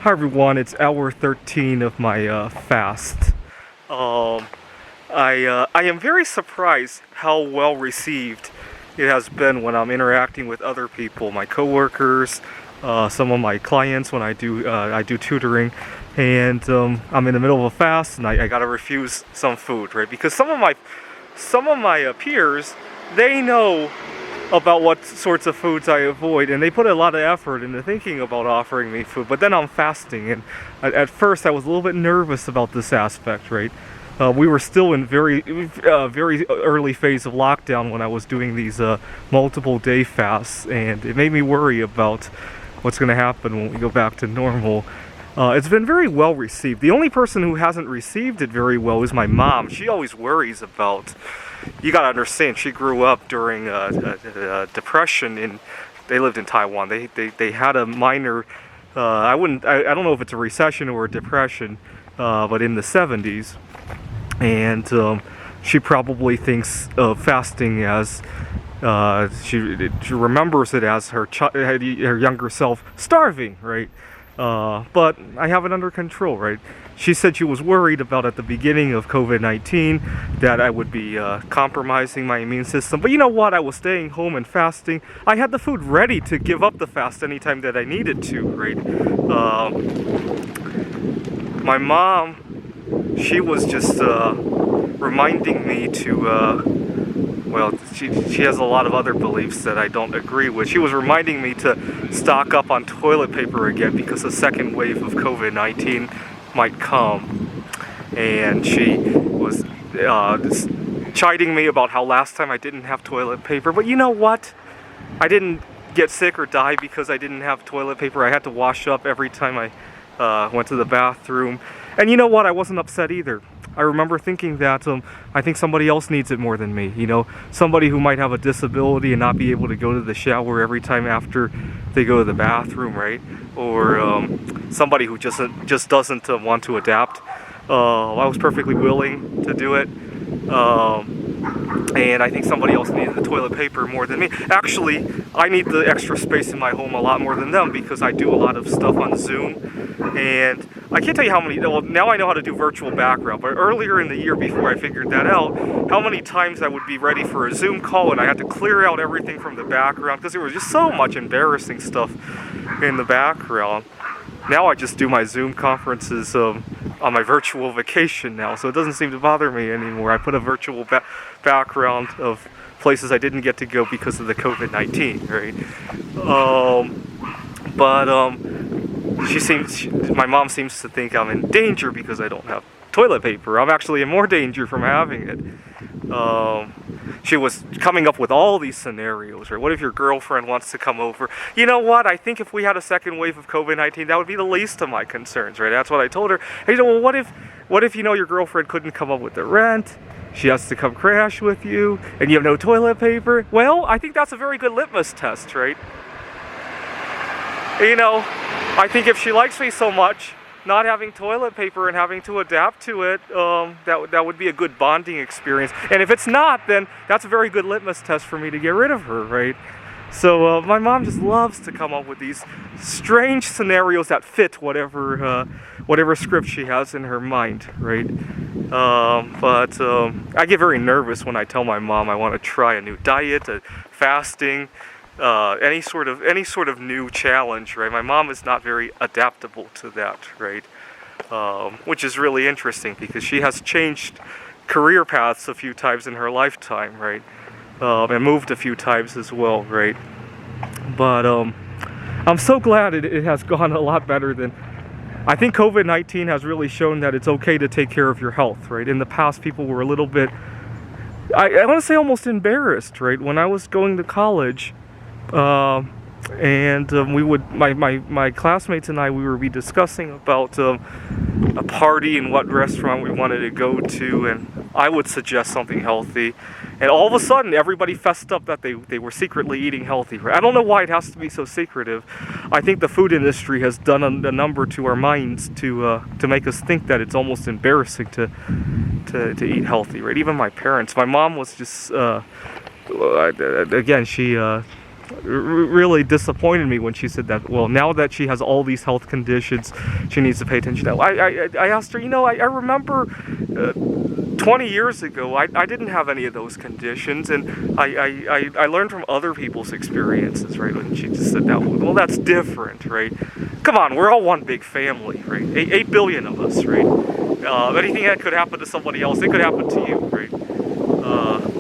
Hi everyone, it's hour 13 of my fast. I am very surprised how well received it has been when I'm interacting with other people, my coworkers, some of my clients when I do tutoring, and I'm in the middle of a fast and I gotta refuse some food, right? Because some of my peers, they know about what sorts of foods I avoid, and they put a lot of effort into thinking about offering me food. But then I'm fasting, and at first I was a little bit nervous about this aspect, right? We were still in very early phase of lockdown when I was doing these multiple day fasts, and it made me worry about what's going to happen when we go back to normal. It's been very well received. The only person who hasn't received it very well is my mom. She always worries about, you gotta understand, she grew up during depression, and they lived in Taiwan. They had a minor, I don't know if it's a recession or a depression, but in the 70s, and she probably thinks of fasting as she remembers it as her younger self starving, right? But I have it under control, right? She said she was worried about at the beginning of COVID-19 that I would be compromising my immune system. But you know what? I was staying home and fasting. I had the food ready to give up the fast anytime that I needed to, right? My mom, she was just reminding me to well, she has a lot of other beliefs that I don't agree with. She was reminding me to stock up on toilet paper again because a second wave of COVID-19 might come. And she was chiding me about how last time I didn't have toilet paper. But you know what? I didn't get sick or die because I didn't have toilet paper. I had to wash up every time I went to the bathroom. And you know what? I wasn't upset either. I remember thinking that I think somebody else needs it more than me. You know, somebody who might have a disability and not be able to go to the shower every time after they go to the bathroom, right? Or somebody who just doesn't want to adapt. I was perfectly willing to do it. And I think somebody else needed the toilet paper more than me. Actually, I need the extra space in my home a lot more than them because I do a lot of stuff on Zoom. And I can't tell you how many, well, now I know how to do virtual background, but earlier in the year before I figured that out, how many times I would be ready for a Zoom call and I had to clear out everything from the background because there was just so much embarrassing stuff in the background. Now I just do my Zoom conferences on my virtual vacation now, so it doesn't seem to bother me anymore. I put a virtual background of places I didn't get to go because of the COVID-19, right? My mom seems to think I'm in danger because I don't have toilet paper. I'm actually in more danger from having it. She was coming up with all these scenarios, right? What if your girlfriend wants to come over? You know what? I think if we had a second wave of COVID-19, that would be the least of my concerns, right? That's what I told her. Hey, you know, well, what if you know your girlfriend couldn't come up with the rent? She has to come crash with you, and you have no toilet paper? Well, I think that's a very good litmus test, right? You know, I think if she likes me so much, not having toilet paper and having to adapt to it, that would be a good bonding experience. And if it's not, then that's a very good litmus test for me to get rid of her, right? So my mom just loves to come up with these strange scenarios that fit whatever script she has in her mind, right? But I get very nervous when I tell my mom I want to try a new diet, fasting, any sort of new challenge, right? My mom is not very adaptable to that, right? Which is really interesting because she has changed career paths a few times in her lifetime, right? And moved a few times as well, right? But I'm so glad it has gone a lot better than. I think COVID-19 has really shown that it's okay to take care of your health, right? In the past, people were a little bit, I want to say almost embarrassed, right? When I was going to college, and we would, my classmates and I, we would be discussing about a party and what restaurant we wanted to go to, and I would suggest something healthy, and all of a sudden everybody fessed up that they were secretly eating healthy. I don't know why it has to be so secretive. I think the food industry has done a number to our minds to make us think that it's almost embarrassing to eat healthy, right? Even my parents. My mom was just again, she really disappointed me when she said that. Well, now that she has all these health conditions, she needs to pay attention to that. I asked her, I remember 20 years ago, I didn't have any of those conditions, and I learned from other people's experiences, right? And she just said that, well, that's different, right? Come on, we're all one big family, right? 8 billion of us, right? Anything that could happen to somebody else, it could happen to you, right?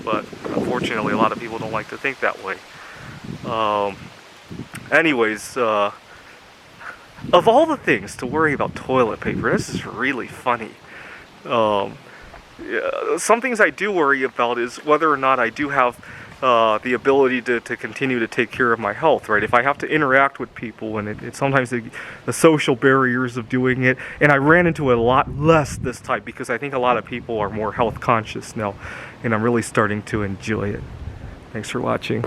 But unfortunately, a lot of people don't like to think that way. Anyways, of all the things to worry about toilet paper, this is really funny. Some things I do worry about is whether or not I do have the ability to continue to take care of my health, right? If I have to interact with people, and it's sometimes the social barriers of doing it, and I ran into it a lot less this time because I think a lot of people are more health conscious now, and I'm really starting to enjoy it. Thanks for watching.